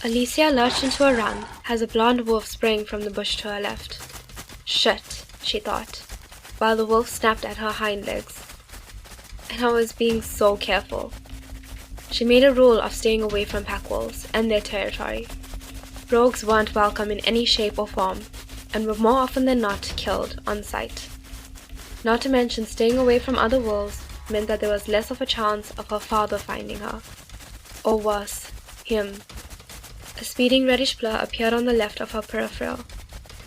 Alessia lurched into a run as a blonde wolf sprang from the bush to her left. Shit, she thought, while the wolf snapped at her hind legs. And I was being so careful. She made a rule of staying away from pack wolves and their territory. Rogues weren't welcome in any shape or form, and were more often than not killed on sight. Not to mention staying away from other wolves meant that there was less of a chance of her father finding her. Or worse, him. A speeding reddish blur appeared on the left of her peripheral,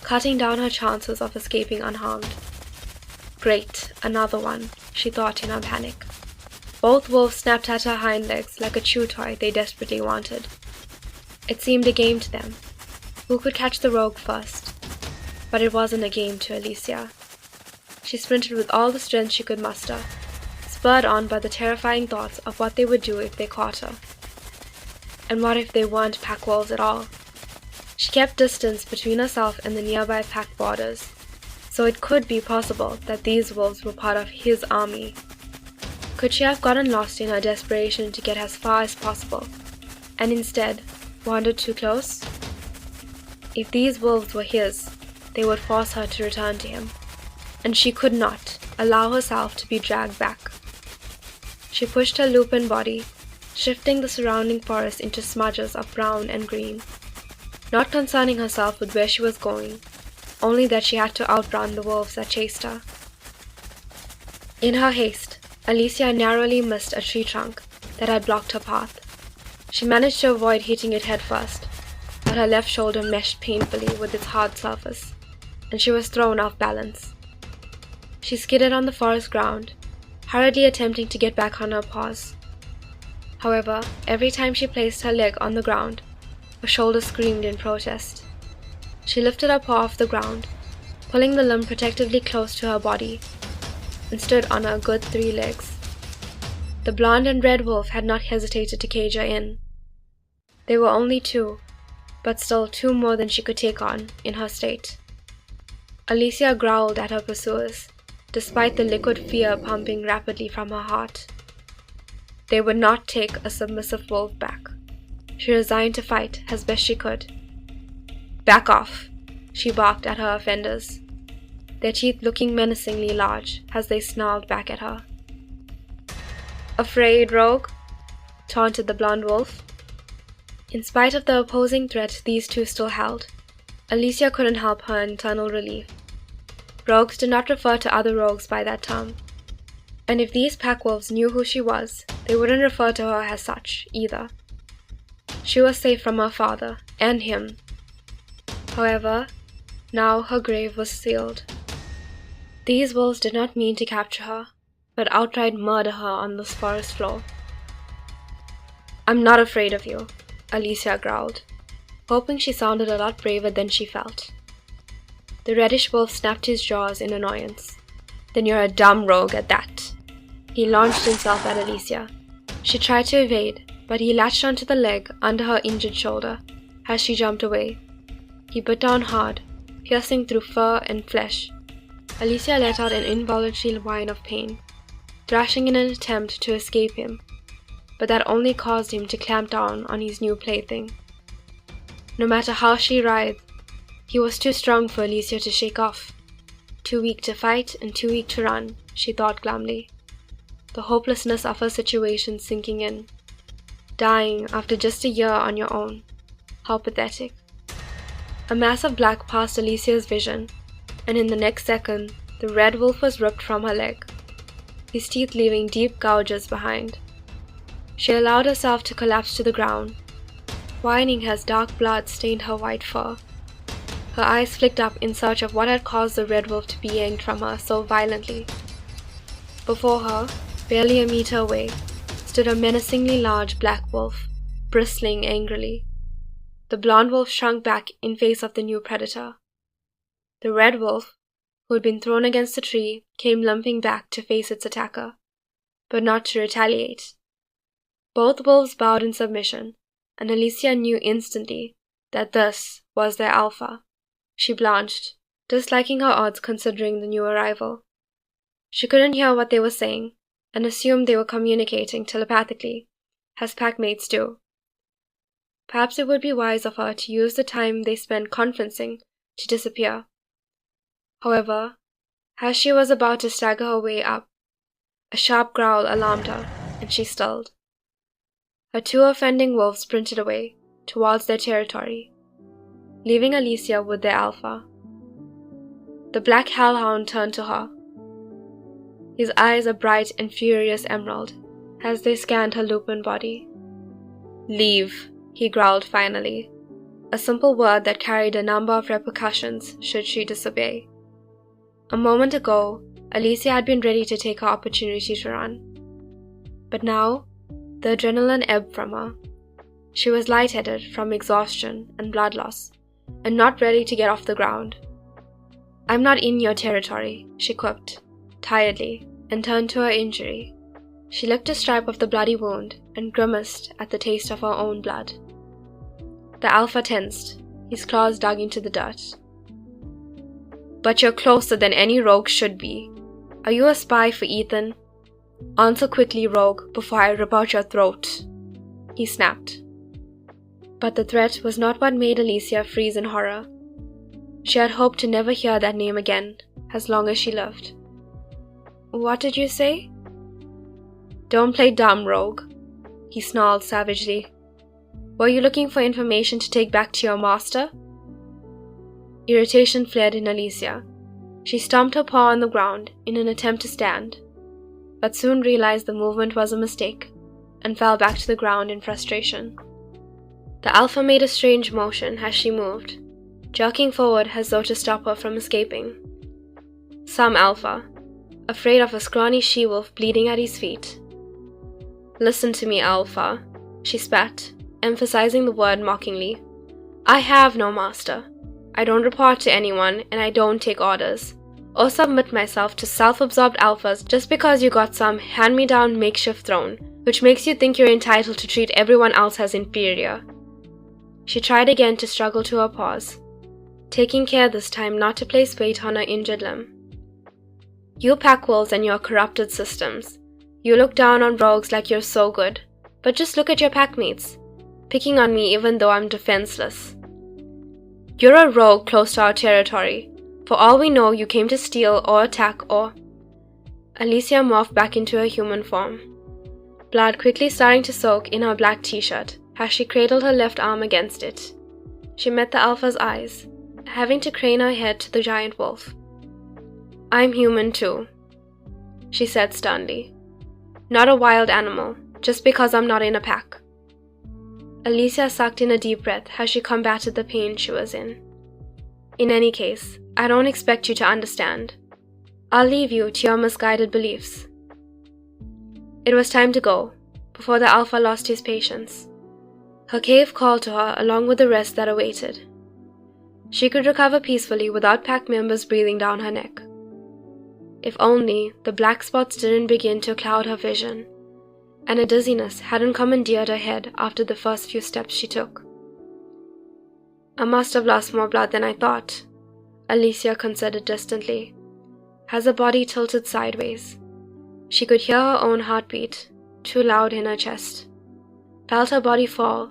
cutting down her chances of escaping unharmed. Great, another one, she thought in her panic. Both wolves snapped at her hind legs like a chew toy they desperately wanted. It seemed a game to them. Who could catch the rogue first? But it wasn't a game to Alessia. She sprinted with all the strength she could muster, spurred on by the terrifying thoughts of what they would do if they caught her. And what if they weren't pack wolves at all? She kept distance between herself and the nearby pack borders, so it could be possible that these wolves were part of his army. Could she have gotten lost in her desperation to get as far as possible, and instead wandered too close? If these wolves were his, they would force her to return to him, and she could not allow herself to be dragged back. She pushed her lupin body, shifting the surrounding forest into smudges of brown and green, not concerning herself with where she was going, only that she had to outrun the wolves that chased her. In her haste, Alessia narrowly missed a tree trunk that had blocked her path. She managed to avoid hitting it headfirst, but her left shoulder meshed painfully with its hard surface, and she was thrown off balance. She skidded on the forest ground, hurriedly attempting to get back on her paws. However, every time she placed her leg on the ground, her shoulder screamed in protest. She lifted her paw off the ground, pulling the limb protectively close to her body, and stood on her good 3 legs. The blonde and red wolf had not hesitated to cage her in. They were only 2, but still 2 more than she could take on in her state. Alessia growled at her pursuers, despite the liquid fear pumping rapidly from her heart. They would not take a submissive wolf back. She resigned to fight as best she could. "Back off," she barked at her offenders, their teeth looking menacingly large as they snarled back at her. "Afraid, rogue?" taunted the blonde wolf. In spite of the opposing threat these 2 still held, Alessia couldn't help her internal relief. Rogues did not refer to other rogues by that term, and if these pack wolves knew who she was, they wouldn't refer to her as such, either. She was safe from her father, and him. However, now her grave was sealed. These wolves did not mean to capture her, but outright murder her on this forest floor. "I'm not afraid of you," Alessia growled, hoping she sounded a lot braver than she felt. The reddish wolf snapped his jaws in annoyance. "Then you're a dumb rogue at that." He launched himself at Alessia. She tried to evade, but he latched onto the leg under her injured shoulder as she jumped away. He bit down hard, piercing through fur and flesh. Alessia let out an involuntary whine of pain, thrashing in an attempt to escape him, but that only caused him to clamp down on his new plaything. No matter how she writhed, he was too strong for Alessia to shake off. Too weak to fight and too weak to run, she thought glumly, the hopelessness of her situation sinking in. Dying after just a year on your own. How pathetic. A mass of black passed Alessia's vision, and in the next second, the red wolf was ripped from her leg, his teeth leaving deep gouges behind. She allowed herself to collapse to the ground, whining as dark blood stained her white fur. Her eyes flicked up in search of what had caused the red wolf to be yanked from her so violently. Before her, barely a meter away, stood a menacingly large black wolf, bristling angrily. The blonde wolf shrunk back in face of the new predator. The red wolf, who had been thrown against a tree, came limping back to face its attacker, but not to retaliate. Both wolves bowed in submission, and Alessia knew instantly that this was their alpha. She blanched, disliking her odds considering the new arrival. She couldn't hear what they were saying, and assumed they were communicating telepathically, as packmates do. Perhaps it would be wise of her to use the time they spent conferencing to disappear. However, as she was about to stagger her way up, a sharp growl alarmed her, and she stilled. Her two offending wolves sprinted away towards their territory, leaving Alessia with their alpha. The black hellhound turned to her, his eyes a bright and furious emerald as they scanned her lupin body. "Leave," he growled finally, a simple word that carried a number of repercussions should she disobey. A moment ago, Alessia had been ready to take her opportunity to run. But now, the adrenaline ebbed from her. She was lightheaded from exhaustion and blood loss, and not ready to get off the ground. "I'm not in your territory," she quipped, tiredly, and turned to her injury. She licked a stripe of the bloody wound and grimaced at the taste of her own blood. The alpha tensed, his claws dug into the dirt. "But you're closer than any rogue should be. Are you a spy for Ethan? Answer quickly, rogue, before I rip out your throat," he snapped. But the threat was not what made Alessia freeze in horror. She had hoped to never hear that name again, as long as she lived. "What did you say?" "Don't play dumb, rogue," he snarled savagely. "Were you looking for information to take back to your master?" Irritation flared in Alessia. She stomped her paw on the ground in an attempt to stand, but soon realized the movement was a mistake and fell back to the ground in frustration. The alpha made a strange motion as she moved, jerking forward as though to stop her from escaping. Some alpha, afraid of a scrawny she-wolf bleeding at his feet. "Listen to me, alpha," she spat, emphasizing the word mockingly. "I have no master. I don't report to anyone, and I don't take orders, or submit myself to self-absorbed alphas just because you got some hand-me-down makeshift throne, which makes you think you're entitled to treat everyone else as inferior." She tried again to struggle to her paws, taking care this time not to place weight on her injured limb. "You pack wolves and your corrupted systems. You look down on rogues like you're so good, but just look at your packmates, picking on me even though I'm defenseless. You're a rogue close to our territory. For all we know, you came to steal or attack or—" Alessia morphed back into her human form, blood quickly starting to soak in her black t-shirt as she cradled her left arm against it. She met the alpha's eyes, having to crane her head to the giant wolf. "I'm human too," she said sternly. "Not a wild animal, just because I'm not in a pack." Alessia sucked in a deep breath as she combated the pain she was in. "In any case, I don't expect you to understand. I'll leave you to your misguided beliefs." It was time to go, before the alpha lost his patience. Her cave called to her along with the rest that awaited. She could recover peacefully without pack members breathing down her neck. If only the black spots didn't begin to cloud her vision, and a dizziness hadn't commandeered her head after the first few steps she took. "I must have lost more blood than I thought," Alessia considered distantly, as her body tilted sideways. She could hear her own heartbeat, too loud in her chest, felt her body fall,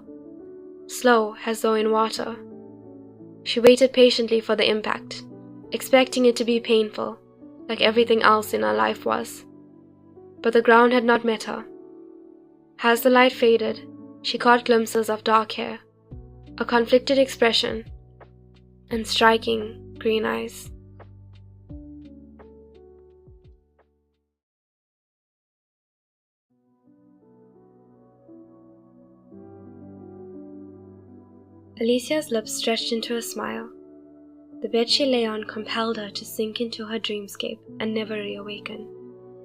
slow as though in water. She waited patiently for the impact, expecting it to be painful, like everything else in her life was. But the ground had not met her. As the light faded, she caught glimpses of dark hair, a conflicted expression, and striking green eyes. Alessia's lips stretched into a smile. The bed she lay on compelled her to sink into her dreamscape and never reawaken.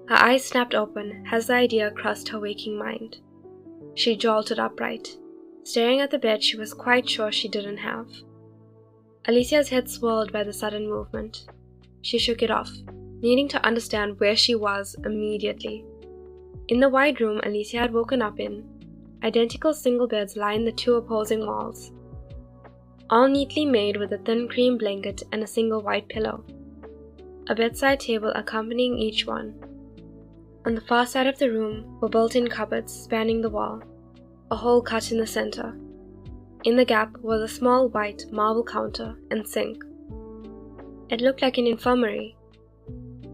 Her eyes snapped open as the idea crossed her waking mind. She jolted upright, staring at the bed she was quite sure she didn't have. Alessia's head swirled by the sudden movement. She shook it off, needing to understand where she was immediately. In the wide room Alessia had woken up in, identical single beds lined the two opposing walls, all neatly made with a thin cream blanket and a single white pillow, a bedside table accompanying each one. On the far side of the room were built-in cupboards spanning the wall, a hole cut in the center. In the gap was a small white marble counter and sink. It looked like an infirmary.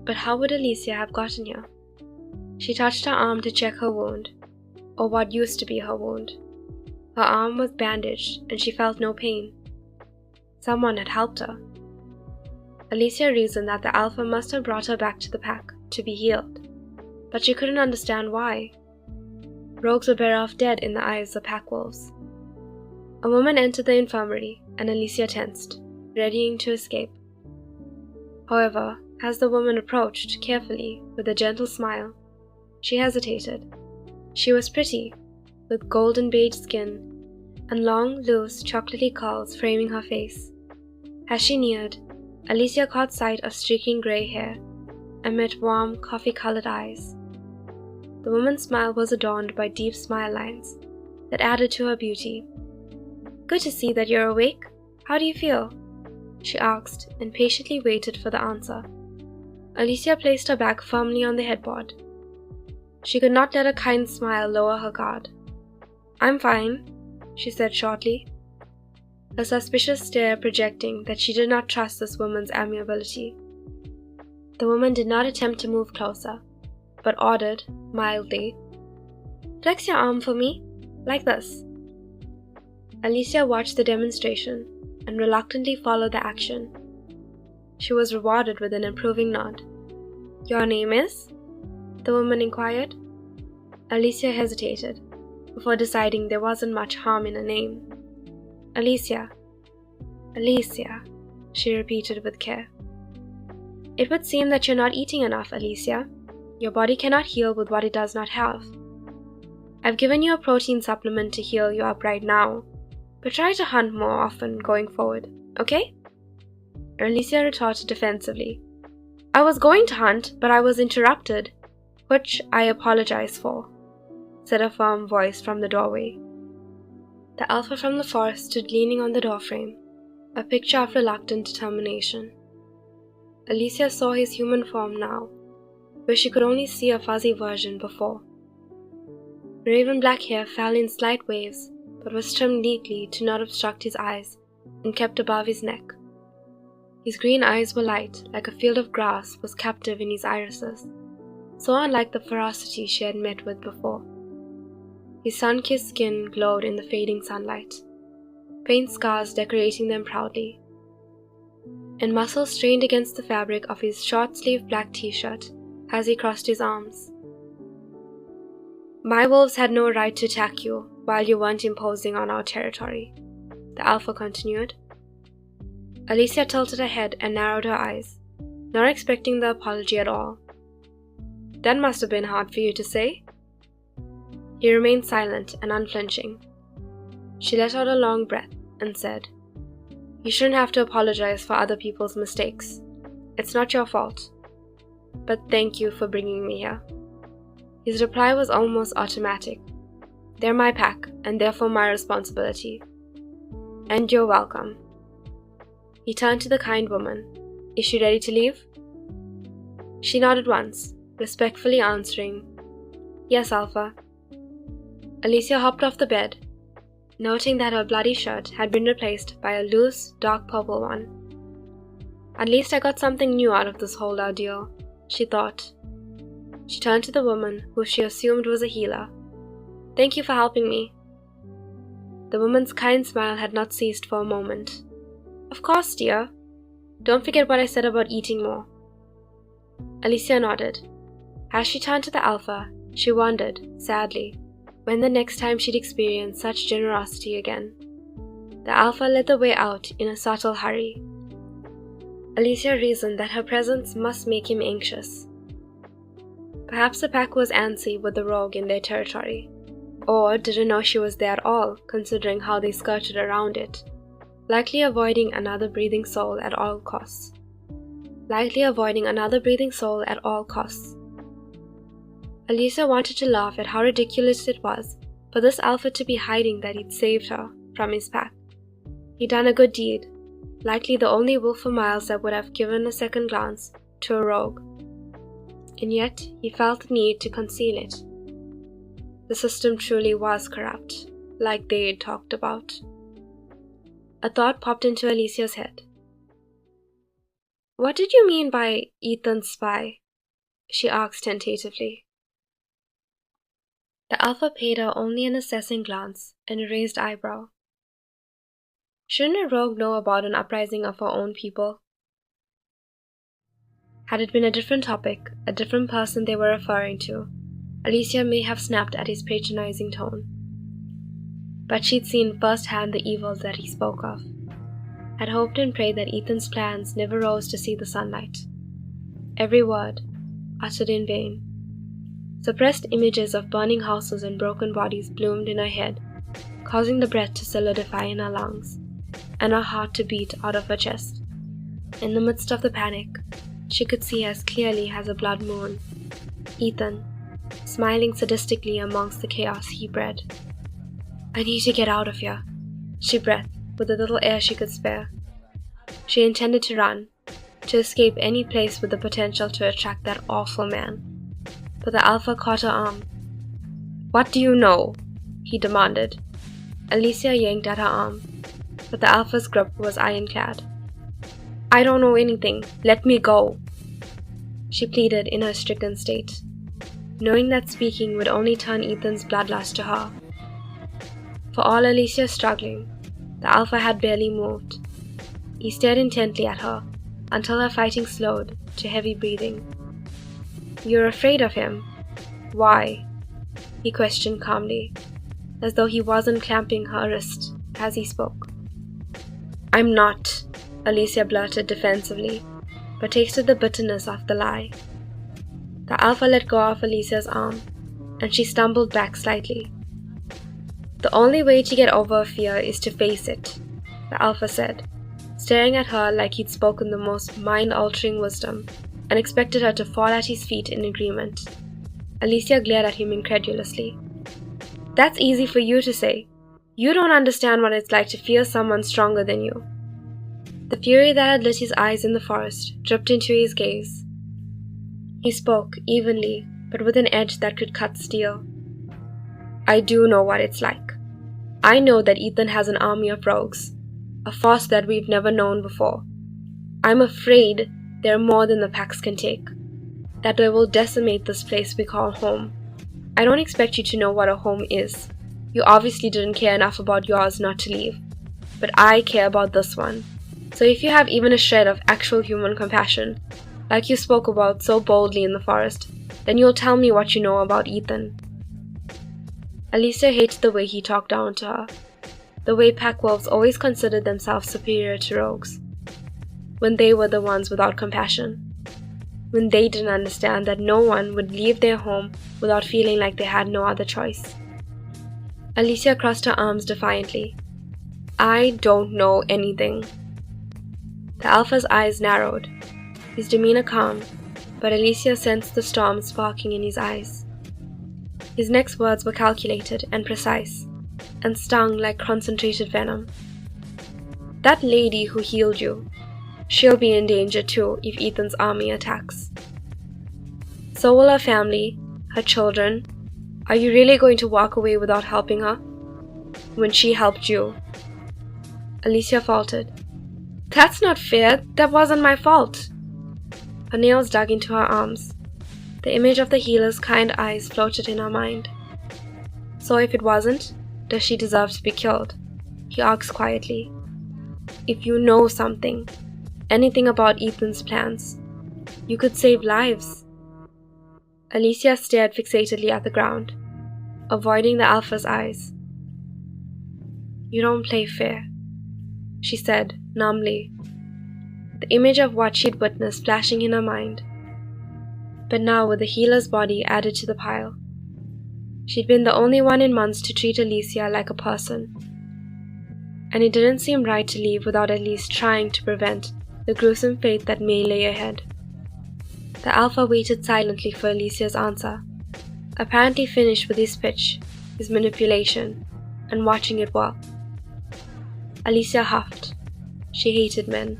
But how would Alessia have gotten here? She touched her arm to check her wound, or what used to be her wound. Her arm was bandaged and she felt no pain. Someone had helped her. Alessia reasoned that the Alpha must have brought her back to the pack to be healed, but she couldn't understand why. Rogues were better off dead in the eyes of pack wolves. A woman entered the infirmary and Alessia tensed, readying to escape. However, as the woman approached carefully with a gentle smile, she hesitated. She was pretty, with golden beige skin and long, loose, chocolatey curls framing her face. As she neared, Alessia caught sight of streaking grey hair and met warm, coffee-colored eyes. The woman's smile was adorned by deep smile lines that added to her beauty. "Good to see that you're awake. How do you feel?" she asked and patiently waited for the answer. Alessia placed her back firmly on the headboard. She could not let a kind smile lower her guard. "I'm fine," she said shortly, a suspicious stare projecting that she did not trust this woman's amiability. The woman did not attempt to move closer, but ordered, mildly, "Flex your arm for me, like this." Alessia watched the demonstration and reluctantly followed the action. She was rewarded with an approving nod. "Your name is?" the woman inquired. Alessia hesitated, before deciding there wasn't much harm in a name. "Alessia. Alessia," she repeated with care. "It would seem that you're not eating enough, Alessia. Your body cannot heal with what it does not have. I've given you a protein supplement to heal you up right now, but try to hunt more often going forward, okay?" Alessia retorted defensively. "I was going to hunt, but I was interrupted, which I apologize for," said a firm voice from the doorway. The Alpha from the forest stood leaning on the doorframe, a picture of reluctant determination. Alessia saw his human form now, where she could only see a fuzzy version before. Raven black hair fell in slight waves, but was trimmed neatly to not obstruct his eyes and kept above his neck. His green eyes were light, like a field of grass was captive in his irises, so unlike the ferocity she had met with before. His sun-kissed skin glowed in the fading sunlight, faint scars decorating them proudly, and muscles strained against the fabric of his short-sleeved black t-shirt as he crossed his arms. "My wolves had no right to attack you while you weren't imposing on our territory," the Alpha continued. Alessia tilted her head and narrowed her eyes, not expecting the apology at all. "That must have been hard for you to say." He remained silent and unflinching. She let out a long breath and said, "You shouldn't have to apologize for other people's mistakes. It's not your fault. But thank you for bringing me here." His reply was almost automatic. "They're my pack, and therefore my responsibility. And you're welcome." He turned to the kind woman. "Is she ready to leave?" She nodded once, respectfully answering, "Yes, Alpha." Alessia hopped off the bed, noting that her bloody shirt had been replaced by a loose, dark purple one. "At least I got something new out of this whole ordeal," she thought. She turned to the woman, who she assumed was a healer. "Thank you for helping me." The woman's kind smile had not ceased for a moment. "Of course, dear. Don't forget what I said about eating more." Alessia nodded. As she turned to the Alpha, she wondered, sadly, when the next time she'd experience such generosity again. The Alpha led the way out in a subtle hurry. Alessia reasoned that her presence must make him anxious. Perhaps the pack was antsy with the rogue in their territory, or didn't know she was there at all, considering how they skirted around it, likely avoiding another breathing soul at all costs. Alessia wanted to laugh at how ridiculous it was for this Alpha to be hiding that he'd saved her from his pack. He'd done a good deed, likely the only wolf for miles that would have given a second glance to a rogue. And yet he felt the need to conceal it. The system truly was corrupt, like they had talked about. A thought popped into Alessia's head. "What did you mean by Ethan's spy?" she asked tentatively. The Alpha paid her only an assessing glance and a raised eyebrow. Shouldn't a rogue know about an uprising of her own people? Had it been a different topic, a different person they were referring to, Alessia may have snapped at his patronizing tone. But she'd seen firsthand the evils that he spoke of, had hoped and prayed that Ethan's plans never rose to see the sunlight. Every word, uttered in vain. Suppressed images of burning houses and broken bodies bloomed in her head, causing the breath to solidify in her lungs, and her heart to beat out of her chest. In the midst of the panic, she could see as clearly as a blood moon Ethan, smiling sadistically amongst the chaos he bred. "I need to get out of here," she breathed with the little air she could spare. She intended to run, to escape any place with the potential to attract that awful man. But the Alpha caught her arm. "What do you know?" he demanded. Alessia yanked at her arm, but the Alpha's grip was ironclad. "I don't know anything. Let me go," she pleaded in her stricken state, knowing that speaking would only turn Ethan's bloodlust to her. For all Alessia's struggling, the Alpha had barely moved. He stared intently at her until her fighting slowed to heavy breathing. "You're afraid of him? Why?" he questioned calmly, as though he wasn't clamping her wrist as he spoke. "I'm not," Alessia blurted defensively, but tasted the bitterness of the lie. The Alpha let go of Alessia's arm, and she stumbled back slightly. "The only way to get over fear is to face it," the Alpha said, staring at her like he'd spoken the most mind-altering wisdom, and expected her to fall at his feet in agreement. Alessia glared at him incredulously. "That's easy for you to say. You don't understand what it's like to fear someone stronger than you." The fury that had lit his eyes in the forest dripped into his gaze. He spoke evenly, but with an edge that could cut steel. "I do know what it's like. I know that Ethan has an army of rogues, a force that we've never known before. I'm afraid they're more than the packs can take, that they will decimate this place we call home. I don't expect you to know what a home is. You obviously didn't care enough about yours not to leave, but I care about this one. So if you have even a shred of actual human compassion, like you spoke about so boldly in the forest, then you'll tell me what you know about Ethan." Alessia hated the way he talked down to her, the way pack wolves always considered themselves superior to rogues, when they were the ones without compassion, when they didn't understand that no one would leave their home without feeling like they had no other choice. Alessia crossed her arms defiantly. "I don't know anything." The Alpha's eyes narrowed, his demeanor calm, but Alessia sensed the storm sparking in his eyes. His next words were calculated and precise, and stung like concentrated venom. "That lady who healed you, she'll be in danger too if Ethan's army attacks. So will her family, her children. Are you really going to walk away without helping her? When she helped you?" Alessia faltered. "That's not fair. That wasn't my fault." Her nails dug into her arms. The image of the healer's kind eyes floated in her mind. "So if it wasn't, does she deserve to be killed?" he asked quietly. "If you know something, anything about Ethan's plans, you could save lives." Alessia stared fixatedly at the ground, avoiding the Alpha's eyes. "You don't play fair," she said numbly, the image of what she'd witnessed flashing in her mind. But now with the healer's body added to the pile, she'd been the only one in months to treat Alessia like a person, and it didn't seem right to leave without at least trying to prevent the gruesome fate that may lay ahead. The Alpha waited silently for Alessia's answer, apparently finished with his pitch, his manipulation, and watching it work. Alessia huffed. She hated men.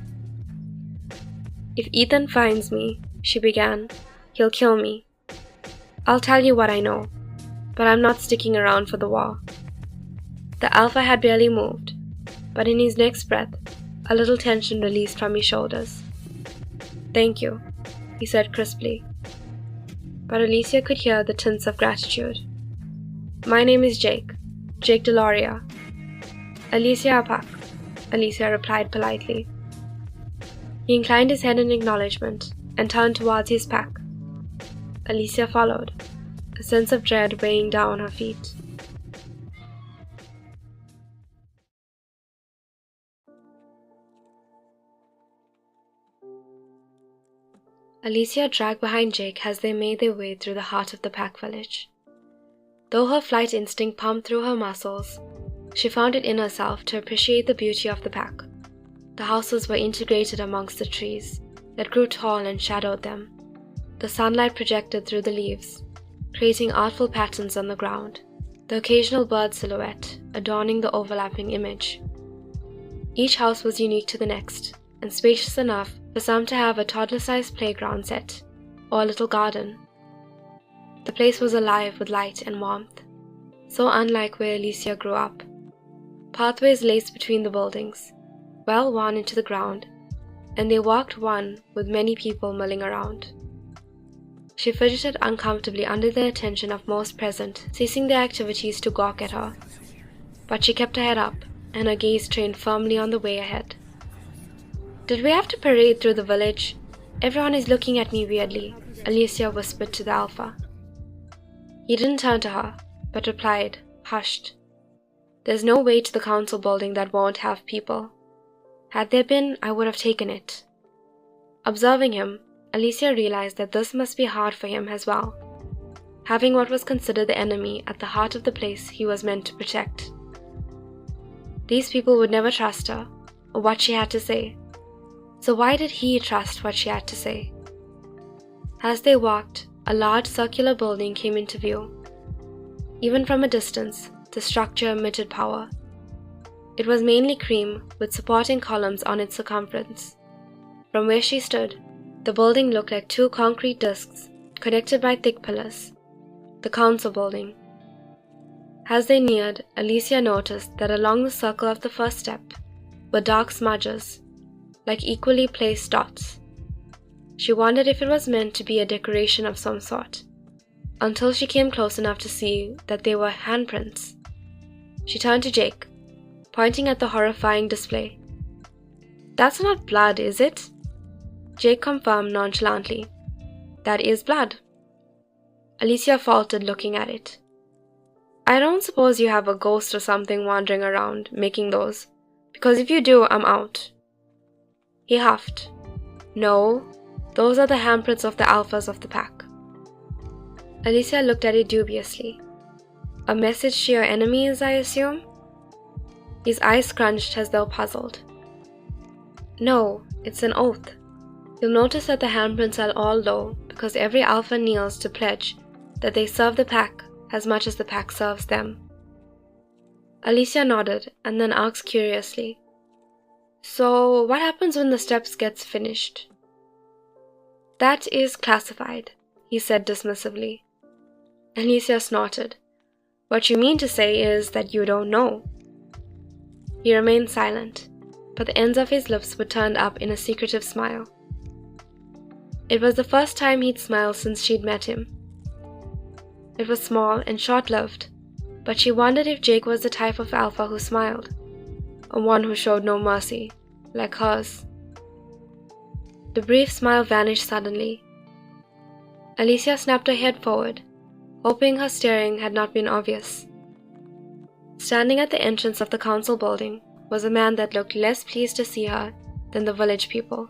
"If Ethan finds me," she began, "he'll kill me. I'll tell you what I know, but I'm not sticking around for the war." The Alpha had barely moved, but in his next breath, a little tension released from his shoulders. "Thank you," he said crisply. But Alessia could hear the tints of gratitude. "My name is Jake Deloria." "Alessia Apak," Alessia replied politely. He inclined his head in acknowledgement and turned towards his pack. Alessia followed, a sense of dread weighing down her feet. Alessia dragged behind Jake as they made their way through the heart of the pack village. Though her flight instinct pumped through her muscles, she found it in herself to appreciate the beauty of the pack. The houses were integrated amongst the trees that grew tall and shadowed them. The sunlight projected through the leaves, creating artful patterns on the ground, the occasional bird silhouette adorning the overlapping image. Each house was unique to the next, and spacious enough for some to have a toddler-sized playground set or a little garden. The place was alive with light and warmth, so unlike where Alessia grew up. Pathways laced between the buildings, well worn into the ground, and they walked one with many people milling around. She fidgeted uncomfortably under the attention of most present, ceasing their activities to gawk at her. But she kept her head up, and her gaze trained firmly on the way ahead. "Did we have to parade through the village? Everyone is looking at me weirdly," Alessia whispered to the alpha. He didn't turn to her, but replied, hushed. "There's no way to the council building that won't have people. Had there been, I would have taken it." Observing him, Alessia realized that this must be hard for him as well, having what was considered the enemy at the heart of the place he was meant to protect. These people would never trust her, or what she had to say. So why did he trust what she had to say? As they walked, a large circular building came into view. Even from a distance, the structure emitted power. It was mainly cream, with supporting columns on its circumference. From where she stood, the building looked like two concrete discs connected by thick pillars. The council building. As they neared, Alessia noticed that along the circle of the first step were dark smudges, like equally placed dots. She wondered if it was meant to be a decoration of some sort, until she came close enough to see that they were handprints. She turned to Jake, pointing at the horrifying display. "That's not blood, is it?" Jake confirmed nonchalantly. "That is blood." Alessia faltered, looking at it. "I don't suppose you have a ghost or something wandering around making those, because if you do, I'm out." He huffed. "No, those are the handprints of the alphas of the pack." Alessia looked at it dubiously. "A message to your enemies, I assume?" His eyes scrunched as though puzzled. "No, it's an oath. You'll notice that the handprints are all low because every alpha kneels to pledge that they serve the pack as much as the pack serves them." Alessia nodded and then asked curiously, "So what happens when the steps gets finished?" "That is classified," he said dismissively. Alessia snorted. "What you mean to say is that you don't know." He remained silent, but the ends of his lips were turned up in a secretive smile. It was the first time he'd smiled since she'd met him. It was small and short-lived, but she wondered if Jake was the type of alpha who smiled, or one who showed no mercy, like hers. The brief smile vanished suddenly. Alessia snapped her head forward, hoping her staring had not been obvious. Standing at the entrance of the council building was a man that looked less pleased to see her than the village people.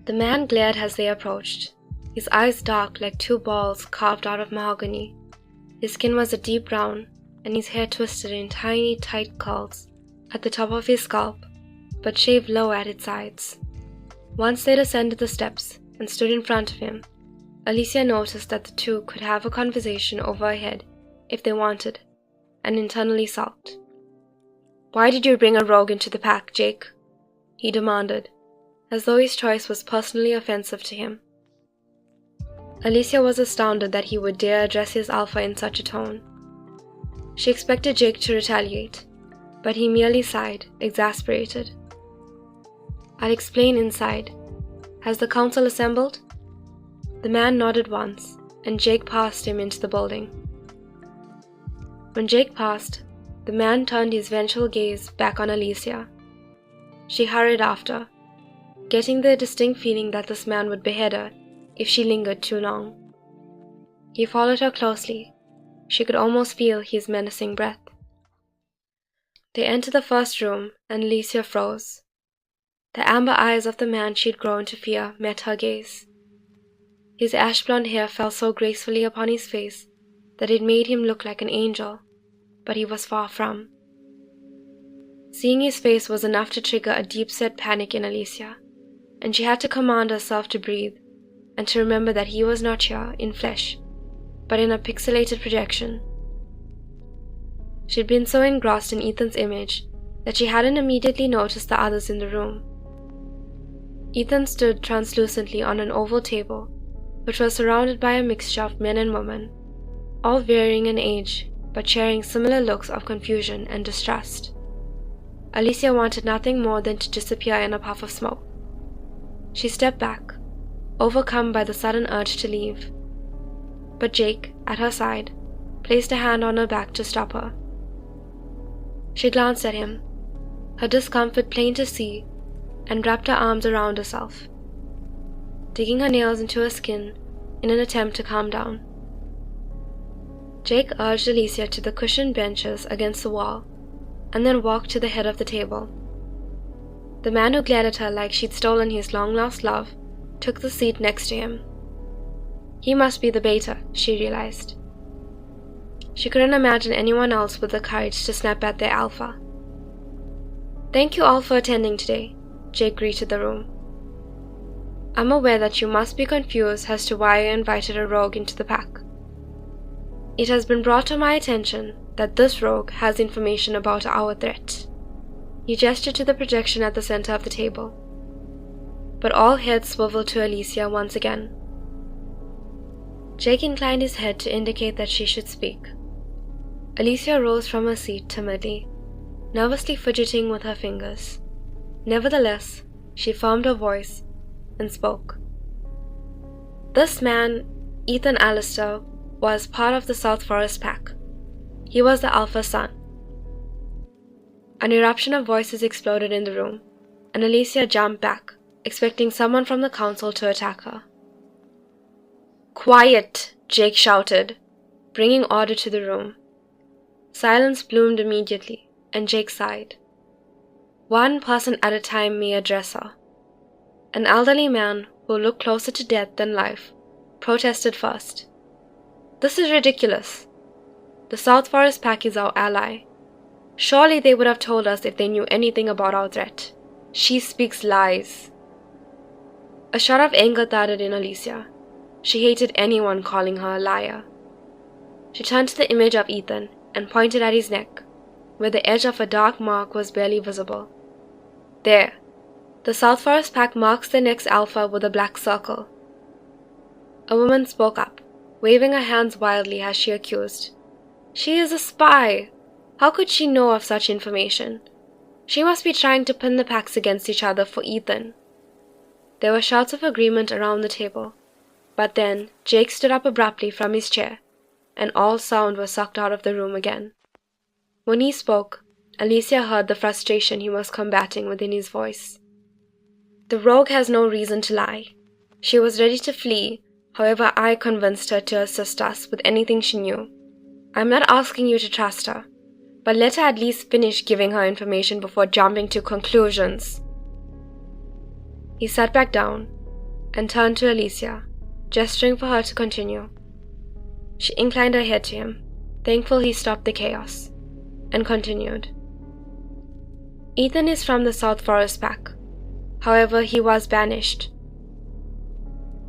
The man glared as they approached, his eyes dark like two balls carved out of mahogany. His skin was a deep brown, and his hair twisted in tiny, tight curls at the top of his scalp, but shaved low at its sides. Once they descended the steps and stood in front of him, Alessia noticed that the two could have a conversation over her head if they wanted, and internally sulked. "Why did you bring a rogue into the pack, Jake?" he demanded, as though his choice was personally offensive to him. Alessia was astounded that he would dare address his alpha in such a tone. She expected Jake to retaliate, but he merely sighed, exasperated. "I'll explain inside. Has the council assembled?" The man nodded once, and Jake passed him into the building. When Jake passed, the man turned his vengeful gaze back on Alessia. She hurried after, getting the distinct feeling that this man would behead her if she lingered too long. He followed her closely. She could almost feel his menacing breath. They entered the first room, and Alessia froze. The amber eyes of the man she'd grown to fear met her gaze. His ash-blonde hair fell so gracefully upon his face that it made him look like an angel, but he was far from. Seeing his face was enough to trigger a deep-set panic in Alessia, and she had to command herself to breathe and to remember that he was not here in flesh, but in a pixelated projection. She'd been so engrossed in Ethan's image that she hadn't immediately noticed the others in the room. Ethan stood translucently on an oval table, which was surrounded by a mixture of men and women, all varying in age, but sharing similar looks of confusion and distrust. Alessia wanted nothing more than to disappear in a puff of smoke. She stepped back, overcome by the sudden urge to leave. But Jake, at her side, placed a hand on her back to stop her. She glanced at him, her discomfort plain to see, and wrapped her arms around herself, digging her nails into her skin in an attempt to calm down. Jake urged Alessia to the cushioned benches against the wall, and then walked to the head of the table. The man who glared at her like she'd stolen his long-lost love took the seat next to him. He must be the beta, she realized. She couldn't imagine anyone else with the courage to snap at their alpha. "Thank you all for attending today," Jake greeted the room. "I'm aware that you must be confused as to why I invited a rogue into the pack. It has been brought to my attention that this rogue has information about our threat." He gestured to the projection at the center of the table. But all heads swiveled to Alessia once again. Jake inclined his head to indicate that she should speak. Alessia rose from her seat timidly, nervously fidgeting with her fingers. Nevertheless, she firmed her voice and spoke. "This man, Ethan Alessia, was part of the South Forest Pack. He was the Alpha son." An eruption of voices exploded in the room, and Alessia jumped back, expecting someone from the council to attack her. "Quiet!" Jake shouted, bringing order to the room. Silence bloomed immediately, and Jake sighed. One person at a time may address her. An elderly man who looked closer to death than life protested first. "This is ridiculous. The South Forest Pack is our ally. Surely they would have told us if they knew anything about our threat. She speaks lies." A shot of anger darted in Alessia. She hated anyone calling her a liar. She turned to the image of Ethan and pointed at his neck, where the edge of a dark mark was barely visible. "There. The South Forest Pack marks the next alpha with a black circle." A woman spoke up, waving her hands wildly as she accused. "She is a spy! How could she know of such information? She must be trying to pin the packs against each other for Ethan." There were shouts of agreement around the table, but then Jake stood up abruptly from his chair, and all sound was sucked out of the room again. When he spoke, Alessia heard the frustration he was combating within his voice. "The rogue has no reason to lie. She was ready to flee, however I convinced her to assist us with anything she knew. I'm not asking you to trust her, but let her at least finish giving her information before jumping to conclusions." He sat back down and turned to Alessia, gesturing for her to continue. She inclined her head to him, thankful he stopped the chaos, and continued. "Ethan is from the South Forest Pack. However, he was banished."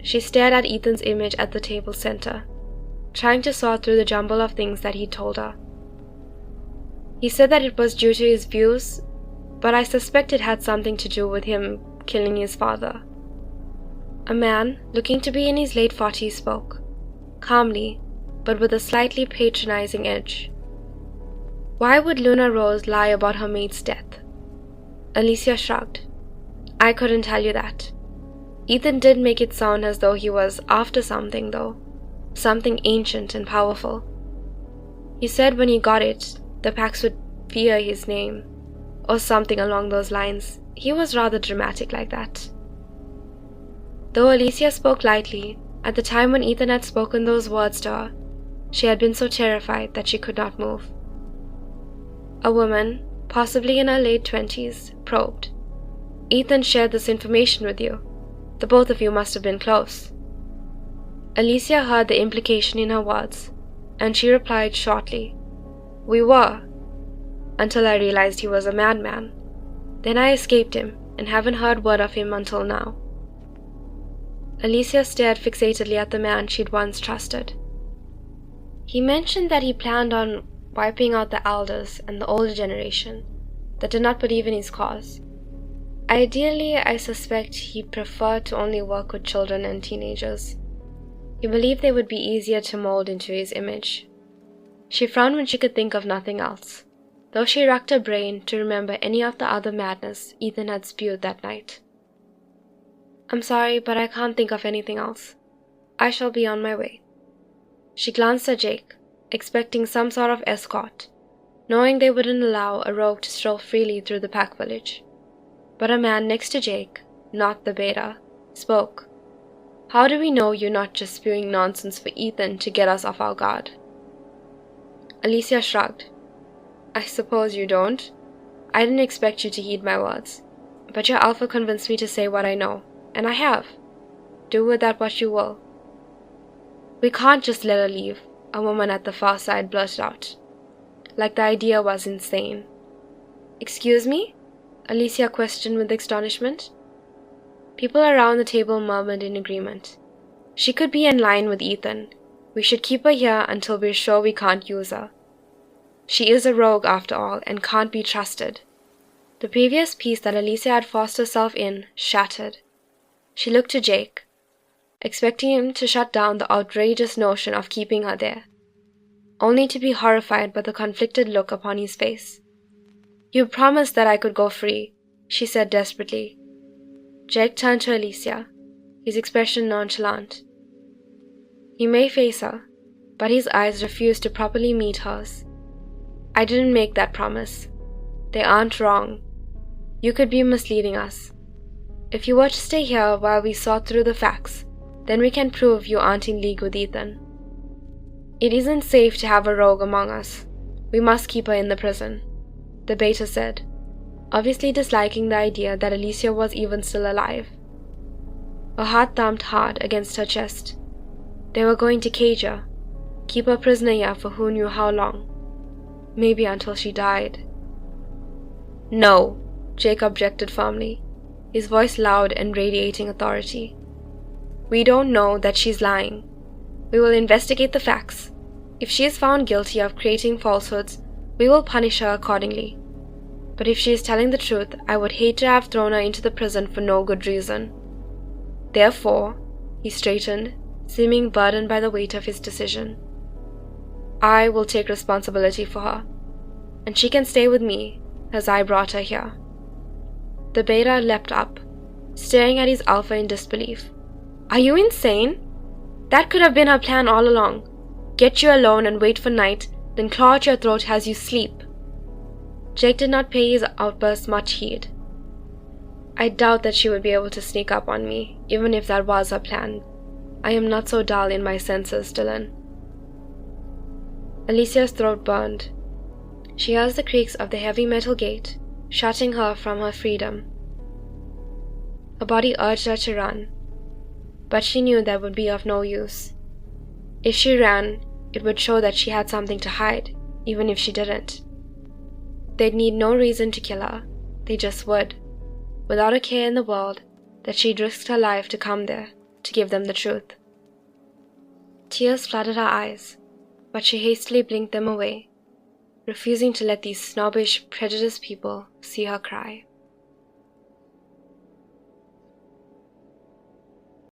She stared at Ethan's image at the table center, trying to sort through the jumble of things that he'd told her. He said that it was due to his views, but I suspect it had something to do with him killing his father. A man, looking to be in his late 40s, spoke, calmly, but with a slightly patronizing edge. Why would Luna Rose lie about her mate's death? Alessia shrugged. I couldn't tell you that. Ethan did make it sound as though he was after something, though. Something ancient and powerful. He said when he got it, the Pax would fear his name, or something along those lines. He was rather dramatic like that. Though Alessia spoke lightly, at the time when Ethan had spoken those words to her, she had been so terrified that she could not move. A woman, possibly in her late 20s, probed. Ethan shared this information with you. The both of you must have been close. Alessia heard the implication in her words, and she replied shortly, We were, until I realized he was a madman. Then I escaped him, and haven't heard word of him until now. Alessia stared fixatedly at the man she'd once trusted. He mentioned that he planned on wiping out the elders and the older generation that did not believe in his cause. Ideally, I suspect he preferred to only work with children and teenagers. He believed they would be easier to mold into his image. She frowned when she could think of nothing else, though she racked her brain to remember any of the other madness Ethan had spewed that night. I'm sorry, but I can't think of anything else. I shall be on my way. She glanced at Jake, expecting some sort of escort, knowing they wouldn't allow a rogue to stroll freely through the pack village. But a man next to Jake, not the beta, spoke. How do we know you're not just spewing nonsense for Ethan to get us off our guard? Alessia shrugged. I suppose you don't. I didn't expect you to heed my words, but your alpha convinced me to say what I know, and I have. Do with that what you will. We can't just let her leave, a woman at the far side blurted out, like the idea was insane. Excuse me? Alessia questioned with astonishment. People around the table murmured in agreement. She could be in line with Ethan. We should keep her here until we're sure we can't use her. She is a rogue after all and can't be trusted. The previous peace that Alessia had forced herself in shattered. She looked to Jake, expecting him to shut down the outrageous notion of keeping her there, only to be horrified by the conflicted look upon his face. You promised that I could go free, she said desperately. Jake turned to Alessia, his expression nonchalant. He may face her, but his eyes refused to properly meet hers. I didn't make that promise. They aren't wrong. You could be misleading us. If you were to stay here while we sort through the facts, then we can prove you aren't in league with Ethan. It isn't safe to have a rogue among us. We must keep her in the prison, the beta said, obviously disliking the idea that Alessia was even still alive. Her heart thumped hard against her chest. They were going to cage her, keep her prisoner here for who knew how long. Maybe until she died. No, Jake objected firmly, his voice loud and radiating authority. We don't know that she's lying. We will investigate the facts. If she is found guilty of creating falsehoods, we will punish her accordingly. But if she is telling the truth, I would hate to have thrown her into the prison for no good reason. Therefore, he straightened, seeming burdened by the weight of his decision. I will take responsibility for her, and she can stay with me, as I brought her here. The beta leapt up, staring at his alpha in disbelief. Are you insane? That could have been her plan all along. Get you alone and wait for night, then claw at your throat as you sleep. Jake did not pay his outburst much heed. I doubt that she would be able to sneak up on me, even if that was her plan. I am not so dull in my senses, Dylan. Alessia's throat burned. She hears the creaks of the heavy metal gate, shutting her from her freedom. Her body urged her to run, but she knew that would be of no use. If she ran, it would show that she had something to hide, even if she didn't. They'd need no reason to kill her, they just would, without a care in the world that she'd risked her life to come there, to give them the truth. Tears flooded her eyes, but she hastily blinked them away, refusing to let these snobbish, prejudiced people see her cry.